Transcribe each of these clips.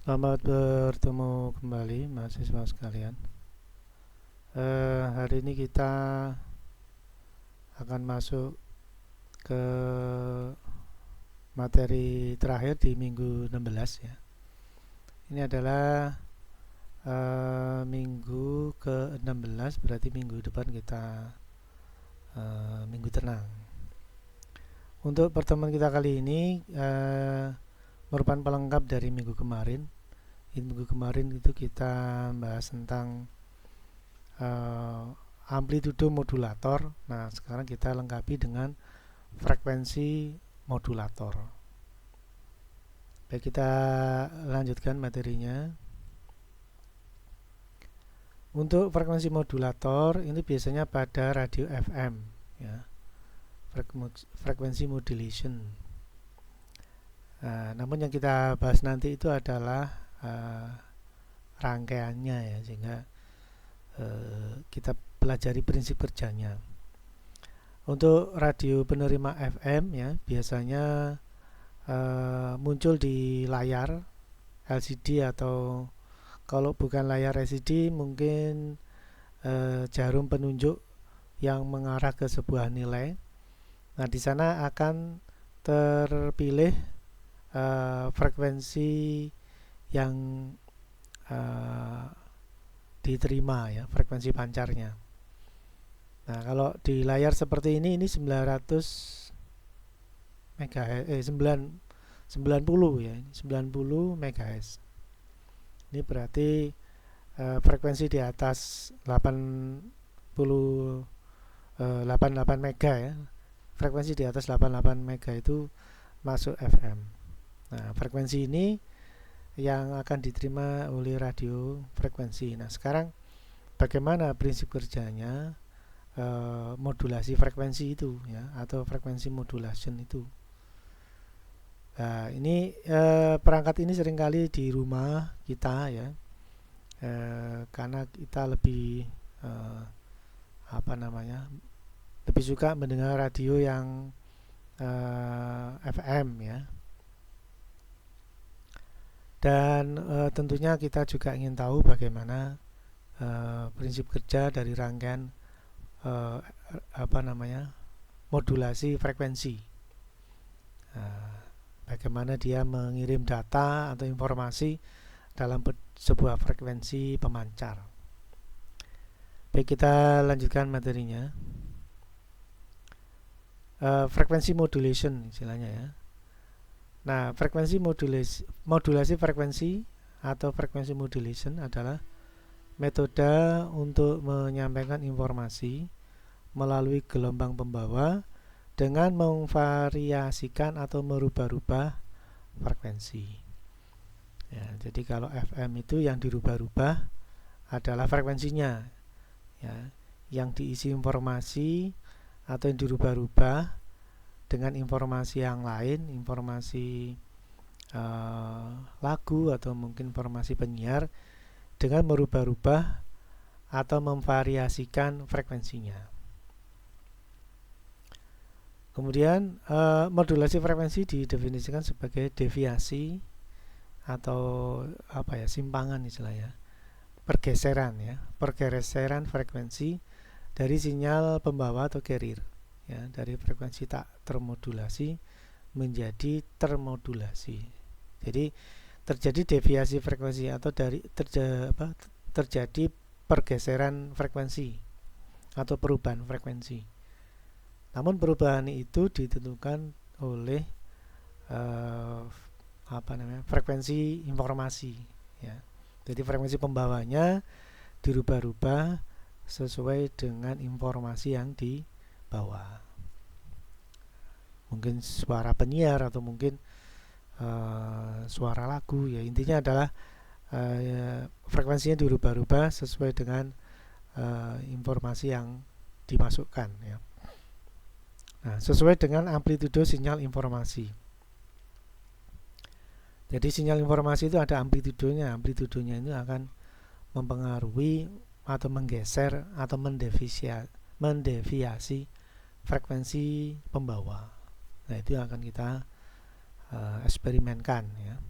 Selamat bertemu kembali mahasiswa sekalian. Hari ini kita akan masuk ke materi terakhir di minggu 16 ya. Ini adalah minggu ke-16, berarti minggu depan kita minggu tenang. Untuk pertemuan kita kali ini merupakan pelengkap dari minggu kemarin. Minggu kemarin itu kita bahas tentang amplitudo modulator. Nah, sekarang kita lengkapi dengan frekuensi modulator. Baik, kita lanjutkan materinya. Untuk frekuensi modulator ini biasanya pada radio FM ya. Frekuensi modulation. Namun yang kita bahas nanti itu adalah rangkaiannya ya, sehingga kita pelajari prinsip kerjanya. Untuk radio penerima FM ya, biasanya muncul di layar LCD, atau kalau bukan layar LCD mungkin jarum penunjuk yang mengarah ke sebuah nilai. Nah, di sana akan terpilih frekuensi yang diterima ya, frekuensi pancarnya. Nah, kalau di layar seperti ini 900 MHz 90 ya, 90 MHz. Ini berarti frekuensi di atas 88 mega ya. Frekuensi di atas 88 mega itu masuk FM. Nah, frekuensi ini yang akan diterima oleh radio frekuensi. Nah, sekarang bagaimana prinsip kerjanya modulasi frekuensi itu ya, atau frekuensi modulation itu. Nah, ini perangkat ini seringkali di rumah kita ya, karena kita lebih lebih suka mendengar radio yang FM ya. Dan tentunya kita juga ingin tahu bagaimana prinsip kerja dari rangkaian modulasi frekuensi. Bagaimana dia mengirim data atau informasi dalam sebuah frekuensi pemancar. Baik, kita lanjutkan materinya. Frekuensi modulation istilahnya ya. Nah, frekuensi modulasi frekuensi atau frekuensi modulation adalah metode untuk menyampaikan informasi melalui gelombang pembawa dengan memvariasikan atau merubah-rubah frekuensi. Ya, jadi kalau FM itu yang dirubah-rubah adalah frekuensinya, ya, yang diisi informasi atau yang dirubah-rubah dengan informasi yang lain, informasi lagu atau mungkin informasi penyiar, dengan merubah-rubah atau memvariasikan frekuensinya. Kemudian modulasi frekuensi didefinisikan sebagai deviasi atau simpangan istilahnya, pergeseran frekuensi dari sinyal pembawa atau carrier ya, dari frekuensi tak termodulasi menjadi termodulasi. Jadi terjadi deviasi frekuensi atau terjadi pergeseran frekuensi atau perubahan frekuensi. Namun perubahan itu ditentukan oleh frekuensi informasi ya. Jadi frekuensi pembawanya dirubah-rubah sesuai dengan informasi yang dibawa. Mungkin suara penyiar atau mungkin suara lagu ya, intinya adalah frekuensinya dirubah-rubah sesuai dengan informasi yang dimasukkan ya. Nah, sesuai dengan amplitudo sinyal informasi. Jadi sinyal informasi itu ada amplitudonya. Amplitudonya itu akan mempengaruhi atau menggeser atau mendeviasi frekuensi pembawa. Nah, itu yang akan kita eksperimenkan ya.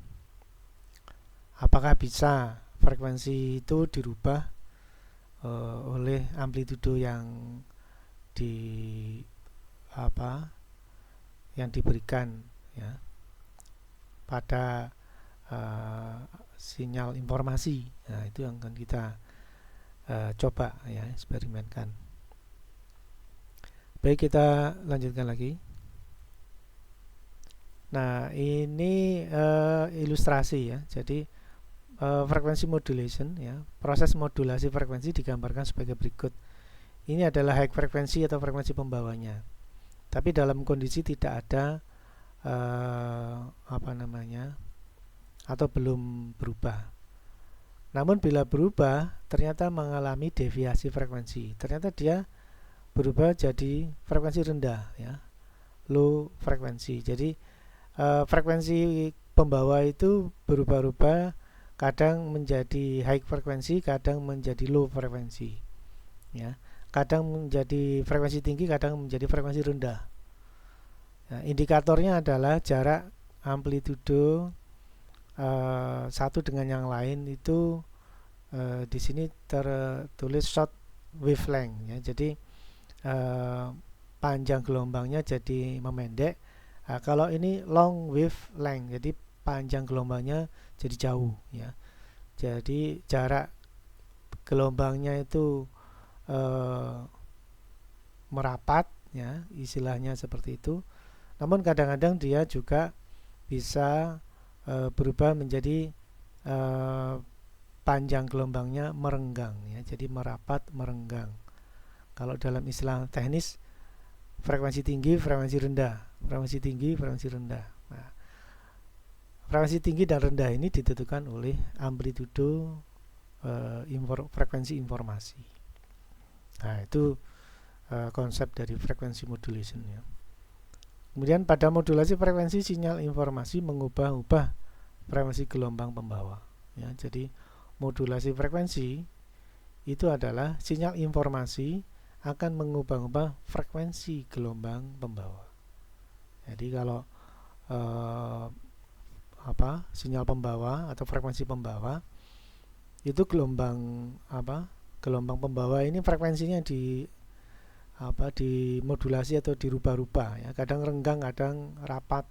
apakah bisa frekuensi itu dirubah oleh amplitudo yang di apa yang diberikan ya pada sinyal informasi. Nah, itu yang akan kita coba ya eksperimenkan. Baik, kita lanjutkan lagi. Nah, ini ilustrasi ya. Jadi frekuensi modulation ya, proses modulasi frekuensi digambarkan sebagai berikut. Ini adalah high frekuensi atau frekuensi pembawanya. Tapi dalam kondisi tidak ada atau belum berubah. Namun bila berubah, ternyata mengalami deviasi frekuensi. Ternyata dia berubah jadi frekuensi rendah ya, low frekuensi. Jadi frekuensi pembawa itu berubah-ubah, kadang menjadi high frekuensi, kadang menjadi low frekuensi ya. Kadang menjadi frekuensi tinggi, kadang menjadi frekuensi rendah. Nah, indikatornya adalah jarak amplitudo satu dengan yang lain itu di sini tertulis short wavelength ya. Jadi panjang gelombangnya jadi memendek. Nah, kalau ini long wavelength, jadi panjang gelombangnya jadi jauh ya. Jadi jarak gelombangnya itu merapat ya, istilahnya seperti itu. Namun kadang-kadang dia juga bisa berubah menjadi panjang gelombangnya merenggang ya, jadi merapat merenggang. Kalau dalam istilah teknis, frekuensi tinggi, frekuensi rendah, frekuensi tinggi, frekuensi rendah. Nah, frekuensi tinggi dan rendah ini ditentukan oleh amplitudo frekuensi informasi. Nah, itu konsep dari frekuensi modulation ya. Kemudian pada modulasi frekuensi sinyal informasi mengubah-ubah frekuensi gelombang pembawa ya. Jadi modulasi frekuensi itu adalah sinyal informasi akan mengubah-ubah frekuensi gelombang pembawa. Jadi kalau sinyal pembawa atau frekuensi pembawa itu gelombang pembawa ini frekuensinya dimodulasi atau dirubah-rubah ya. Kadang renggang, kadang rapat.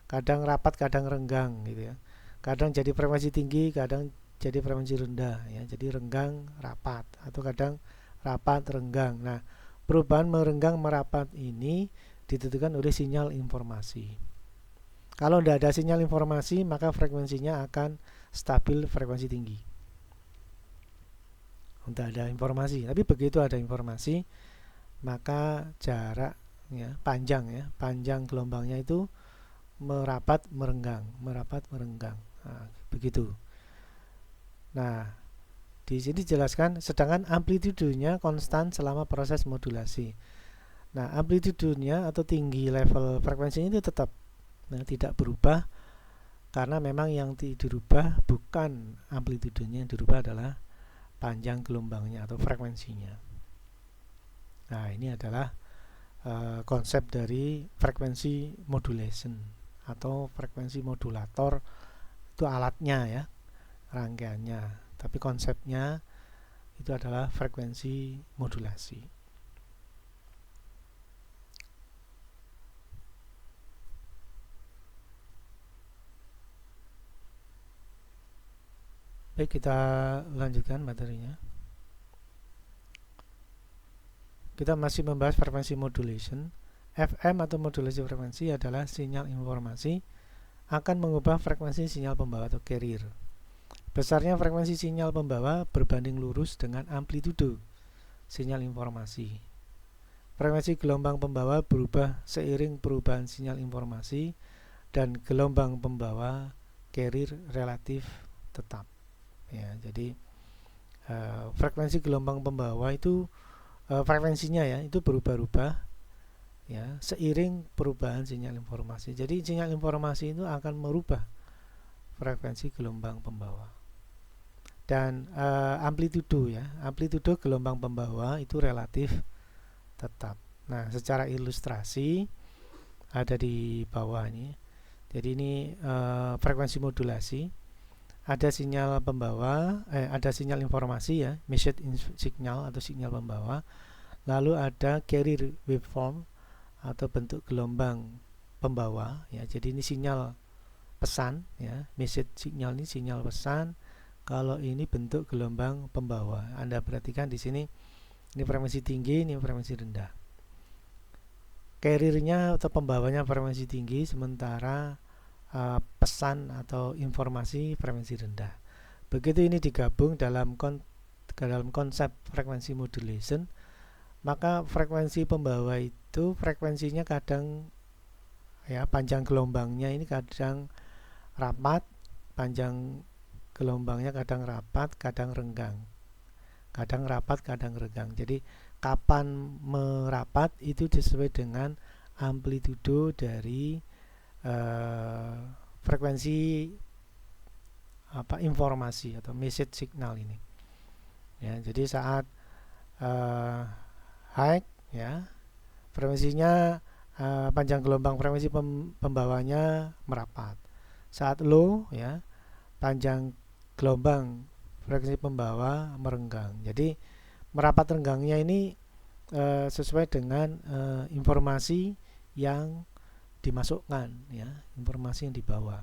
Kadang rapat, kadang renggang gitu ya. Kadang jadi frekuensi tinggi, kadang jadi frekuensi rendah ya. Jadi renggang, rapat, atau kadang rapat, renggang. Nah, perubahan merenggang merapat ini ditentukan oleh sinyal informasi. Kalau tidak ada sinyal informasi, maka frekuensinya akan stabil frekuensi tinggi. Tidak ada informasi. Tapi begitu ada informasi, maka jarak ya, panjang gelombangnya itu merapat merenggang. Nah, begitu. Nah, di sini dijelaskan sedangkan amplitudenya konstan selama proses modulasi. Nah, amplitudenya atau tinggi level frekuensinya itu tetap tidak berubah, karena memang yang dirubah bukan amplitudenya, yang dirubah adalah panjang gelombangnya atau frekuensinya. Nah, ini adalah konsep dari frekuensi modulation atau frekuensi modulator. Itu alatnya ya, rangkaiannya, tapi konsepnya itu adalah frekuensi modulasi. Baik, kita lanjutkan materinya. Kita masih membahas frekuensi modulation. FM atau modulasi frekuensi adalah sinyal informasi akan mengubah frekuensi sinyal pembawa atau carrier. Besarnya frekuensi sinyal pembawa berbanding lurus dengan amplitudo sinyal informasi. Frekuensi gelombang pembawa berubah seiring perubahan sinyal informasi dan gelombang pembawa carrier relatif tetap. Ya, jadi frekuensi gelombang pembawa itu frekuensinya ya itu berubah-ubah ya seiring perubahan sinyal informasi. Jadi sinyal informasi itu akan merubah frekuensi gelombang pembawa. Dan amplitudo gelombang pembawa itu relatif tetap. Nah, secara ilustrasi ada di bawah ini. Jadi ini frekuensi modulasi. ada sinyal pembawa, ada sinyal informasi ya, message signal atau sinyal pembawa. Lalu ada carrier waveform atau bentuk gelombang pembawa ya. Jadi ini sinyal pesan ya, message signal ini sinyal pesan. Kalau ini bentuk gelombang pembawa. Anda perhatikan di sini ini frekuensi tinggi, ini frekuensi rendah. Carriernya atau pembawanya frekuensi tinggi, sementara pesan atau informasi frekuensi rendah. Begitu ini digabung dalam konsep frekuensi modulation, maka frekuensi pembawa itu frekuensinya kadang ya, panjang gelombangnya ini kadang rapat, panjang gelombangnya kadang rapat, kadang renggang. Kadang rapat, kadang renggang. Jadi kapan merapat itu sesuai dengan amplitudo dari frekuensi informasi atau message signal ini. Ya, jadi saat high ya, frekuensinya panjang gelombang frekuensi pembawanya merapat. Saat low ya, panjang gelombang frekuensi pembawa merenggang. Jadi merapat renggangnya ini sesuai dengan informasi yang dimasukkan ya, informasi yang dibawa.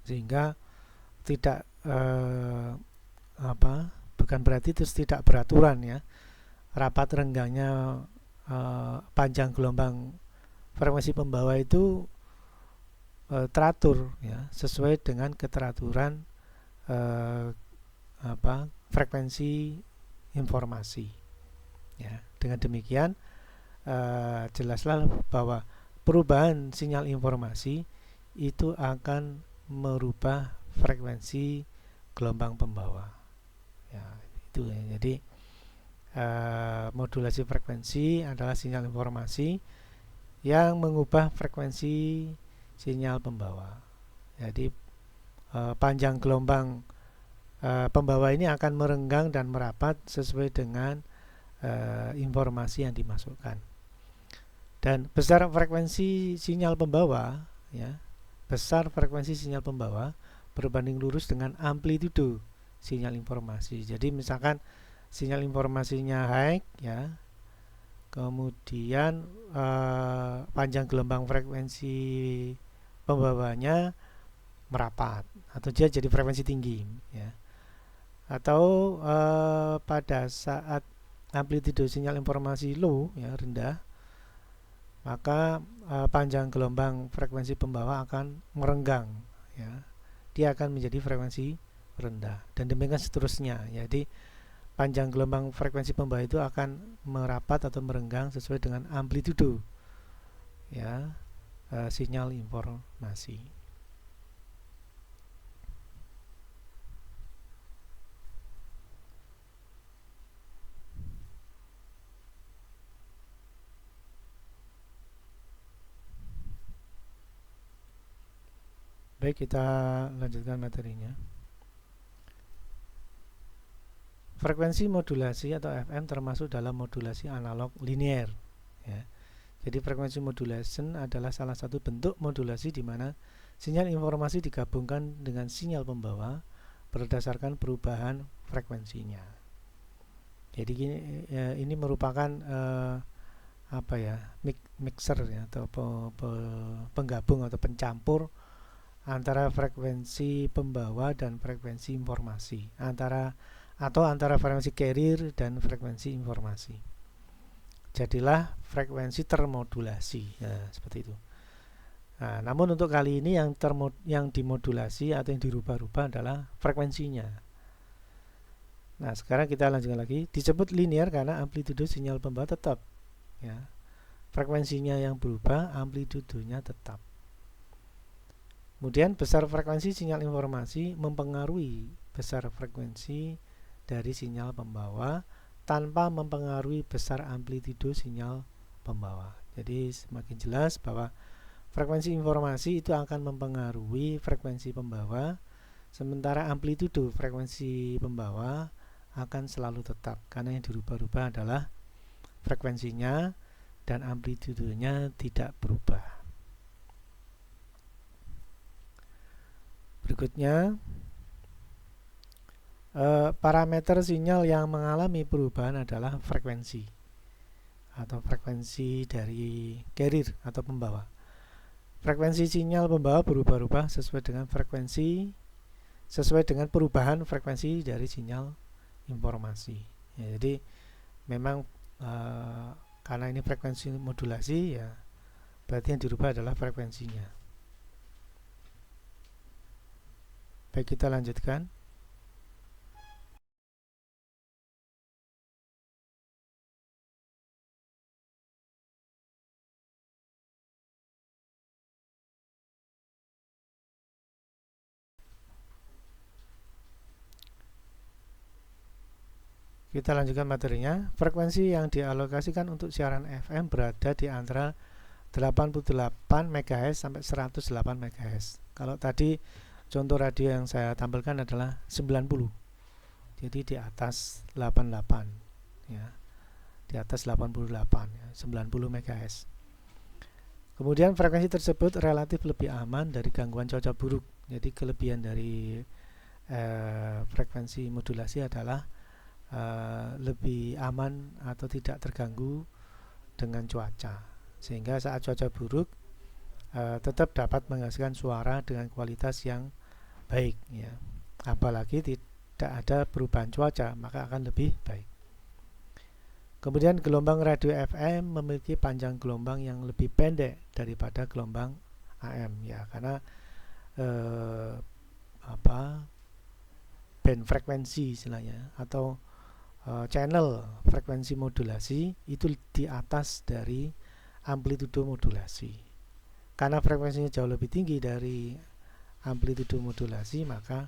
Sehingga tidak bukan berarti itu tidak beraturan ya. Rapat renggangnya panjang gelombang frekuensi pembawa itu teratur ya, sesuai dengan keteraturan frekuensi informasi ya. Dengan demikian jelaslah bahwa perubahan sinyal informasi itu akan merubah frekuensi gelombang pembawa ya, itu ya. Jadi modulasi frekuensi adalah sinyal informasi yang mengubah frekuensi sinyal pembawa. Jadi panjang gelombang pembawa ini akan merenggang dan merapat sesuai dengan informasi yang dimasukkan. Dan besar frekuensi sinyal pembawa ya, besar frekuensi sinyal pembawa berbanding lurus dengan amplitudo sinyal informasi. Jadi misalkan sinyal informasinya high ya, kemudian panjang gelombang frekuensi pembawanya merapat atau dia jadi frekuensi tinggi ya. Atau pada saat amplitudo sinyal informasi low ya, rendah, maka panjang gelombang frekuensi pembawa akan merenggang ya. Dia akan menjadi frekuensi rendah dan demikian seterusnya. Jadi panjang gelombang frekuensi pembawa itu akan merapat atau merenggang sesuai dengan amplitudo ya, sinyal informasi. Baik, kita lanjutkan materinya. Frekuensi modulasi atau FM termasuk dalam modulasi analog linear ya. Jadi frekuensi modulation adalah salah satu bentuk modulasi di mana sinyal informasi digabungkan dengan sinyal pembawa berdasarkan perubahan frekuensinya. Jadi ini merupakan mixer ya, atau penggabung atau pencampur antara frekuensi pembawa dan frekuensi informasi, antara frekuensi carrier dan frekuensi informasi. Jadilah frekuensi termodulasi ya, seperti itu. Nah, namun untuk kali ini yang dimodulasi atau yang dirubah-rubah adalah frekuensinya. Nah, sekarang kita lanjutkan lagi. Disebut linear karena amplitudo sinyal pembawa tetap ya. Frekuensinya yang berubah, amplitudonya tetap. Kemudian besar frekuensi sinyal informasi mempengaruhi besar frekuensi dari sinyal pembawa tanpa mempengaruhi besar amplitudo sinyal pembawa. Jadi semakin jelas bahwa frekuensi informasi itu akan mempengaruhi frekuensi pembawa, sementara amplitudo frekuensi pembawa akan selalu tetap karena yang dirubah-rubah adalah frekuensinya dan amplitudonya tidak berubah. Berikutnya, parameter sinyal yang mengalami perubahan adalah frekuensi atau frekuensi dari carrier atau pembawa. Frekuensi sinyal pembawa berubah-ubah sesuai dengan perubahan frekuensi dari sinyal informasi. Ya, jadi memang karena ini frekuensi modulasi, ya berarti yang dirubah adalah frekuensinya. Baik, kita lanjutkan. Kita lanjutkan materinya. Frekuensi yang dialokasikan untuk siaran FM berada di antara 88 MHz sampai 108 MHz. Kalau tadi contoh radio yang saya tampilkan adalah 90. Jadi di atas 88 ya. Di atas 88 ya, 90 MHz. Kemudian frekuensi tersebut relatif lebih aman dari gangguan cuaca buruk. Jadi kelebihan dari frekuensi modulasi adalah lebih aman atau tidak terganggu dengan cuaca, sehingga saat cuaca buruk tetap dapat menghasilkan suara dengan kualitas yang baik ya. Apalagi tidak ada perubahan cuaca, maka akan lebih baik. Kemudian gelombang radio FM memiliki panjang gelombang yang lebih pendek daripada gelombang AM ya, karena band frekuensi istilahnya atau channel frekuensi modulasi itu di atas dari amplitudo modulasi. Karena frekuensinya jauh lebih tinggi dari amplitudo modulasi, maka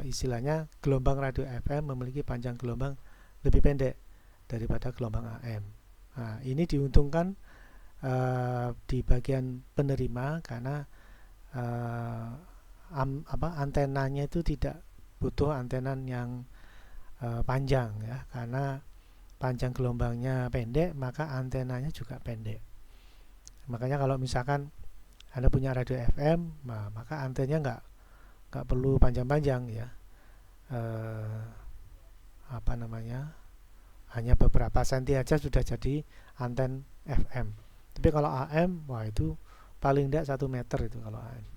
istilahnya gelombang radio FM memiliki panjang gelombang lebih pendek daripada gelombang AM. Nah, ini diuntungkan di bagian penerima karena antenanya itu tidak butuh antena yang panjang ya, karena panjang gelombangnya pendek maka antenanya juga pendek. Makanya kalau misalkan Anda punya radio FM, maka antenanya nggak perlu panjang-panjang ya, hanya beberapa senti aja sudah jadi anten FM. Tapi kalau AM, wah itu paling tidak 1 meter itu kalau AM.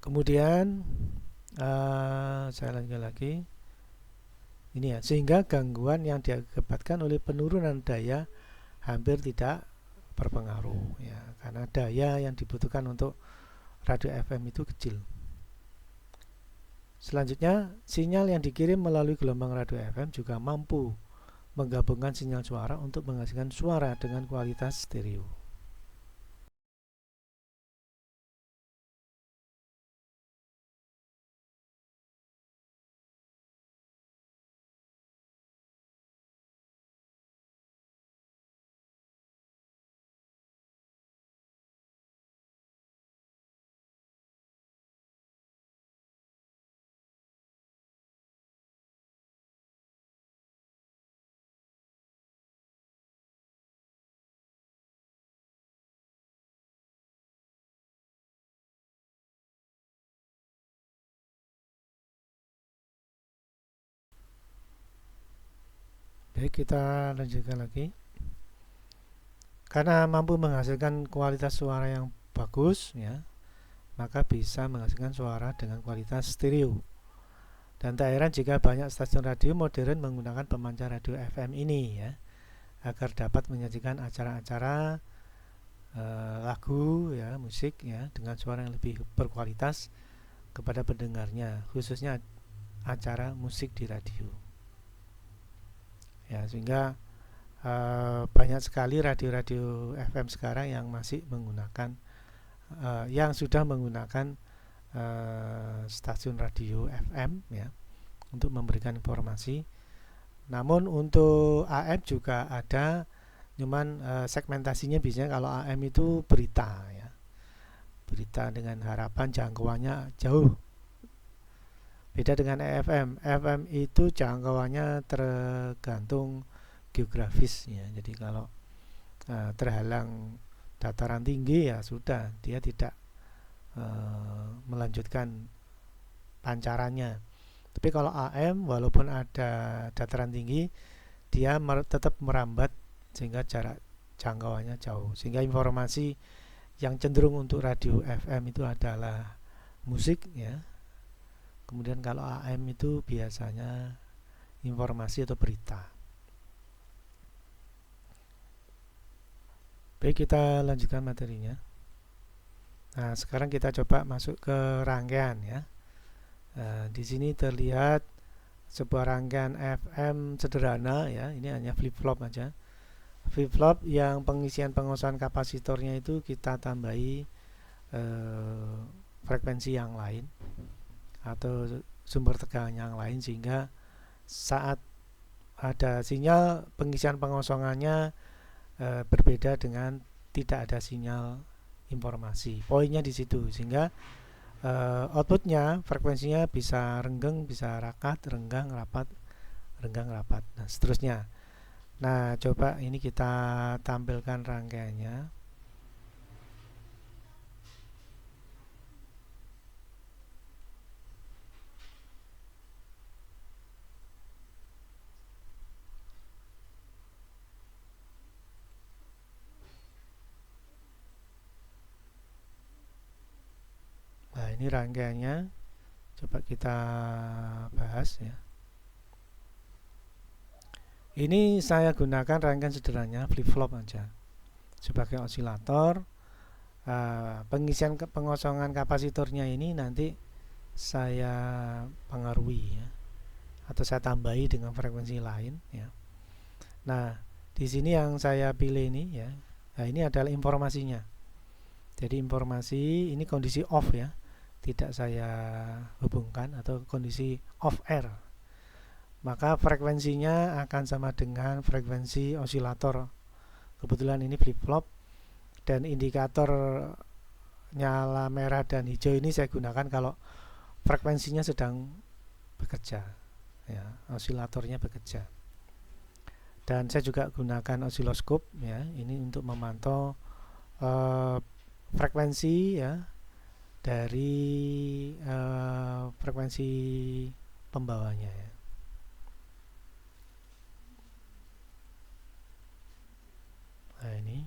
Kemudian saya lanjutkan lagi. Ini ya, sehingga gangguan yang diakibatkan oleh penurunan daya hampir tidak berpengaruh ya, karena daya yang dibutuhkan untuk radio FM itu kecil. Selanjutnya, sinyal yang dikirim melalui gelombang radio FM juga mampu menggabungkan sinyal suara untuk menghasilkan suara dengan kualitas stereo. Baik, kita lanjutkan lagi. Karena mampu menghasilkan kualitas suara yang bagus ya, maka bisa menghasilkan suara dengan kualitas stereo. Dan tak heran jika banyak stasiun radio modern menggunakan pemancar radio FM ini ya, agar dapat menyajikan acara-acara lagu ya, musik ya, dengan suara yang lebih berkualitas kepada pendengarnya, khususnya acara musik di radio. Ya, sehingga banyak sekali radio-radio FM sekarang yang masih menggunakan yang sudah menggunakan stasiun radio FM ya, untuk memberikan informasi. Namun untuk AM juga ada, cuman segmentasinya biasanya kalau AM itu berita ya, berita dengan harapan jangkauannya jauh. Beda dengan FM. FM itu jangkauannya tergantung geografis ya. Jadi kalau terhalang dataran tinggi ya sudah, dia tidak melanjutkan pancarannya. Tapi kalau AM walaupun ada dataran tinggi, dia tetap merambat sehingga jarak jangkauannya jauh. Sehingga informasi yang cenderung untuk radio FM itu adalah musik ya. Kemudian kalau AM itu biasanya informasi atau berita. Baik, kita lanjutkan materinya. Nah, sekarang kita coba masuk ke rangkaian ya. Nah, di sini terlihat sebuah rangkaian FM sederhana ya. Ini hanya flip-flop aja. Flip-flop yang pengisian pengosongan kapasitornya itu kita tambahi frekuensi yang lain atau sumber tegangan yang lain, sehingga saat ada sinyal pengisian pengosongannya berbeda dengan tidak ada sinyal informasi. Poinnya di situ, sehingga outputnya frekuensinya bisa renggeng, bisa rakat, renggang, rapat, renggang, rapat, nah seterusnya. Nah coba ini kita tampilkan rangkaiannya. Nah ini rangkaiannya, coba kita bahas ya. Ini saya gunakan rangkaian sederhananya flip-flop aja sebagai osilator. Pengisian pengosongan kapasitornya ini nanti saya pengaruhi ya, atau saya tambahi dengan frekuensi lain ya. Nah di sini yang saya pilih ini ya, nah ini adalah informasinya. Jadi informasi ini kondisi off ya, tidak saya hubungkan, atau kondisi off air. Maka frekuensinya akan sama dengan frekuensi osilator. Kebetulan ini flip-flop, dan indikator nyala merah dan hijau ini saya gunakan kalau frekuensinya sedang bekerja ya, osilatornya bekerja. Dan saya juga gunakan osiloskop ya, ini untuk memantau frekuensi ya dari frekuensi pembawanya ya. Nah ini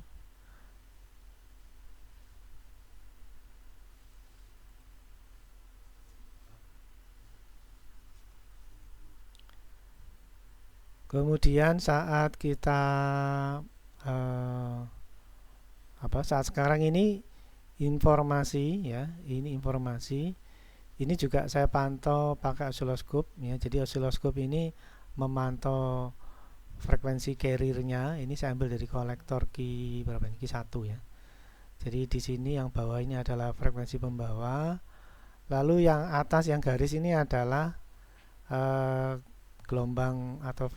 kemudian saat kita saat sekarang ini informasi ya, ini informasi, ini juga saya pantau pakai osiloskop ya. Jadi osiloskop ini memantau frekuensi carriernya. Ini saya ambil dari kolektor Q berapa ini? Q1 ya. Jadi di sini yang bawah ini adalah frekuensi pembawa. Lalu yang atas yang garis ini adalah gelombang atau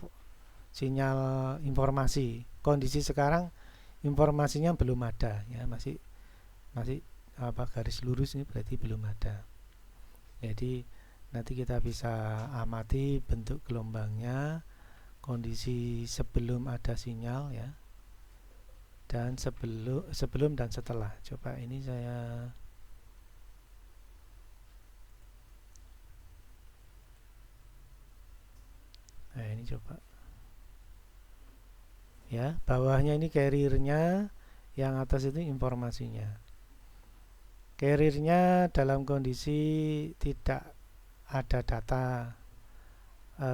sinyal informasi. Kondisi sekarang informasinya belum ada ya, masih garis lurus ini berarti belum ada. Jadi nanti kita bisa amati bentuk gelombangnya, kondisi sebelum ada sinyal ya, dan sebelum dan setelah. Coba ini saya ini coba ya, bawahnya ini carriernya, yang atas itu informasinya. Carriernya dalam kondisi tidak ada data,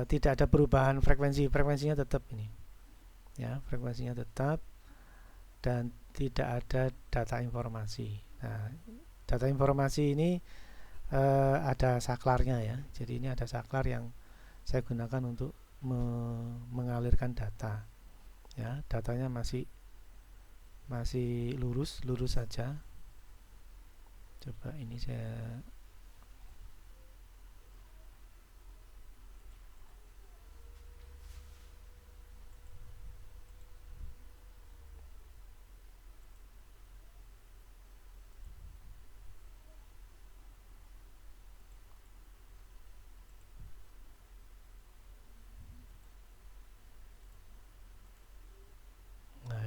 tidak ada perubahan frekuensinya tetap ini ya, frekuensinya tetap, dan tidak ada data informasi. Nah data informasi ini ada saklarnya ya, jadi ini ada saklar yang saya gunakan untuk mengalirkan data ya. Datanya masih lurus saja. Coba ini saya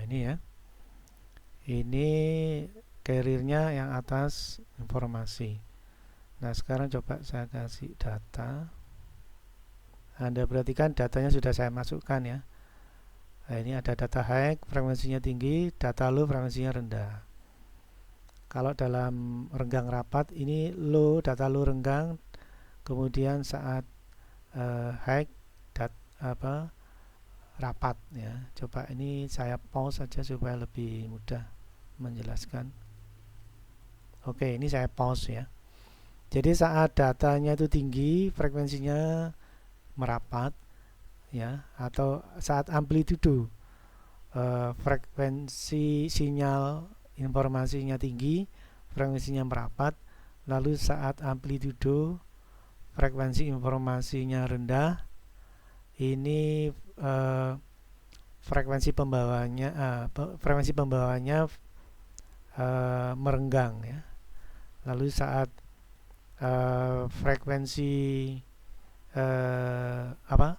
ini ya, ini carrier-nya yang atas informasi. Nah, sekarang coba saya kasih data. Anda perhatikan datanya sudah saya masukkan ya. Nah, ini ada data high, frekuensinya tinggi, data low, frekuensinya rendah. Kalau dalam renggang rapat, ini low, data low renggang, kemudian saat high, rapat ya. Coba ini saya pause saja supaya lebih mudah menjelaskan. Oke, ini saya pause ya. Jadi saat datanya itu tinggi, frekuensinya merapat ya, atau saat amplitudo frekuensi sinyal informasinya tinggi, frekuensinya merapat. Lalu saat amplitudo frekuensi informasinya rendah, ini frekuensi pembawanya merenggang ya. Lalu saat frekuensi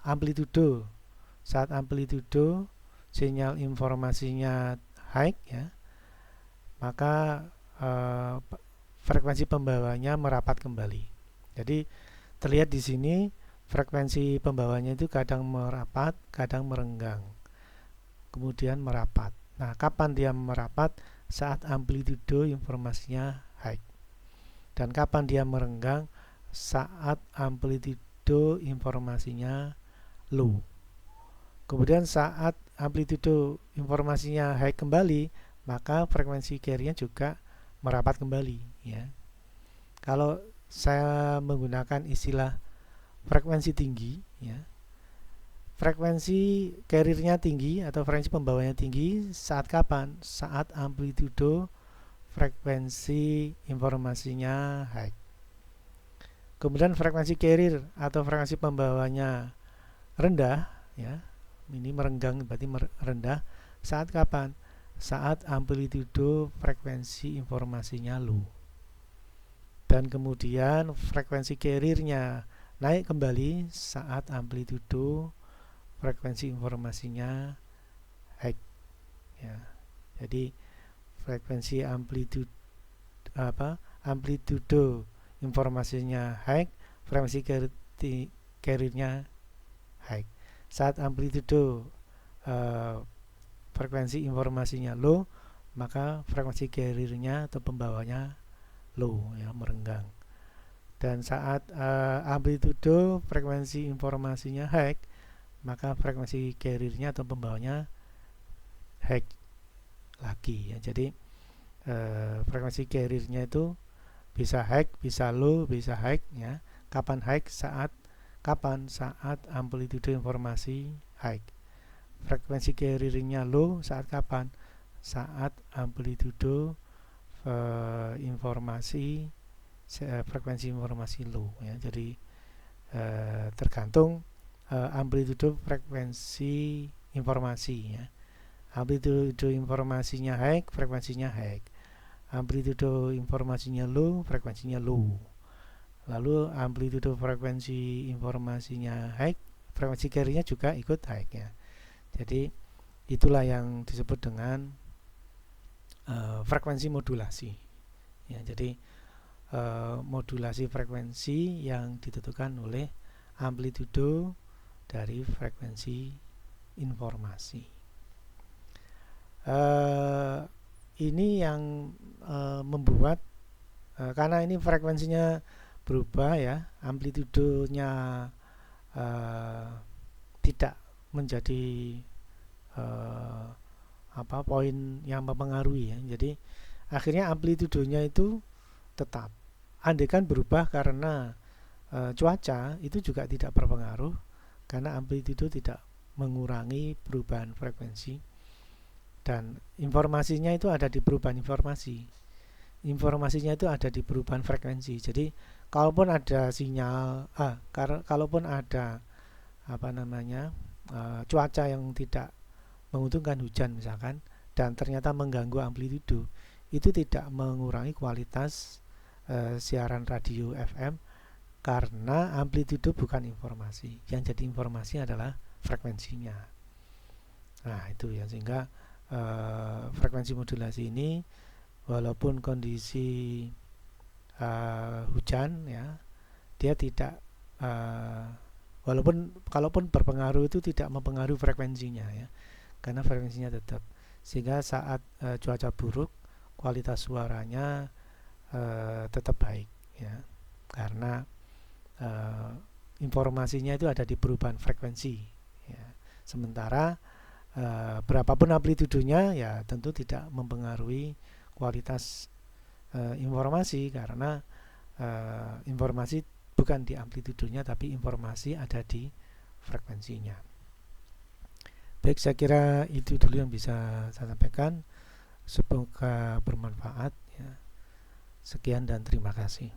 amplitudo, saat amplitudo sinyal informasinya high ya, maka frekuensi pembawanya merapat kembali. Jadi terlihat di sini frekuensi pembawanya itu kadang merapat, kadang merenggang, kemudian merapat. Nah, kapan dia merapat? Saat amplitudo informasinya high. Dan kapan dia merenggang? Saat amplitudo informasinya low. Kemudian saat amplitudo informasinya high kembali, maka frekuensi carrier juga merapat kembali ya. Kalau saya menggunakan istilah frekuensi tinggi ya, frekuensi carrier-nya tinggi atau frekuensi pembawanya tinggi saat kapan? Saat amplitudo frekuensi informasinya high. Kemudian frekuensi carrier atau frekuensi pembawanya rendah ya, ini merenggang berarti rendah saat kapan? Saat amplitudo frekuensi informasinya low. Dan kemudian frekuensi carrier-nya naik kembali saat amplitudo frekuensi informasinya high ya. Jadi frekuensi amplitudo informasinya high, frekuensi carrier-nya high. Saat amplitudo frekuensi informasinya low, maka frekuensi carrier-nya atau pembawanya low ya, merenggang. Dan saat amplitudo frekuensi informasinya high, maka frekuensi carrier-nya atau pembawanya high lagi ya. Jadi frekuensi carrier-nya itu bisa high, bisa low, bisa high ya. Kapan high? Saat amplitudo informasi high. Frekuensi carrier-nya low saat kapan? Saat amplitudo frekuensi informasi low ya. Jadi tergantung amplitudo frekuensi informasi ya. Amplitudo informasinya high, frekuensinya high. Amplitudo informasinya low, frekuensinya low. Lalu amplitudo frekuensi informasinya high, frekuensi carrier-nya juga ikut high ya. Jadi itulah yang disebut dengan frekuensi modulasi ya. Jadi modulasi frekuensi yang ditentukan oleh amplitudo dari frekuensi informasi. Ini yang membuat karena ini frekuensinya berubah ya, amplitudonya tidak menjadi poin yang mempengaruhi ya. Jadi akhirnya amplitudonya itu tetap. Andaikan berubah karena cuaca, itu juga tidak berpengaruh karena amplitudo tidak mengurangi perubahan frekuensi. Dan informasinya itu ada di perubahan informasinya itu ada di perubahan frekuensi. Jadi kalaupun ada sinyal kalaupun ada cuaca yang tidak menguntungkan, hujan misalkan, dan ternyata mengganggu amplitudo, itu tidak mengurangi kualitas siaran radio FM karena amplitudo bukan informasi. Yang jadi informasi adalah frekuensinya. Nah itu ya, sehingga frekuensi modulasi ini walaupun kondisi hujan ya, dia tidak walaupun kalaupun berpengaruh itu tidak mempengaruhi frekuensinya ya, karena frekuensinya tetap, sehingga saat cuaca buruk kualitas suaranya tetap baik ya, karena informasinya itu ada di perubahan frekuensi ya. Sementara berapapun amplitudenya ya tentu tidak mempengaruhi kualitas informasi, karena informasi bukan di amplitudenya tapi informasi ada di frekuensinya. Baik, saya kira itu dulu yang bisa saya sampaikan. Semoga bermanfaat ya. Sekian dan terima kasih.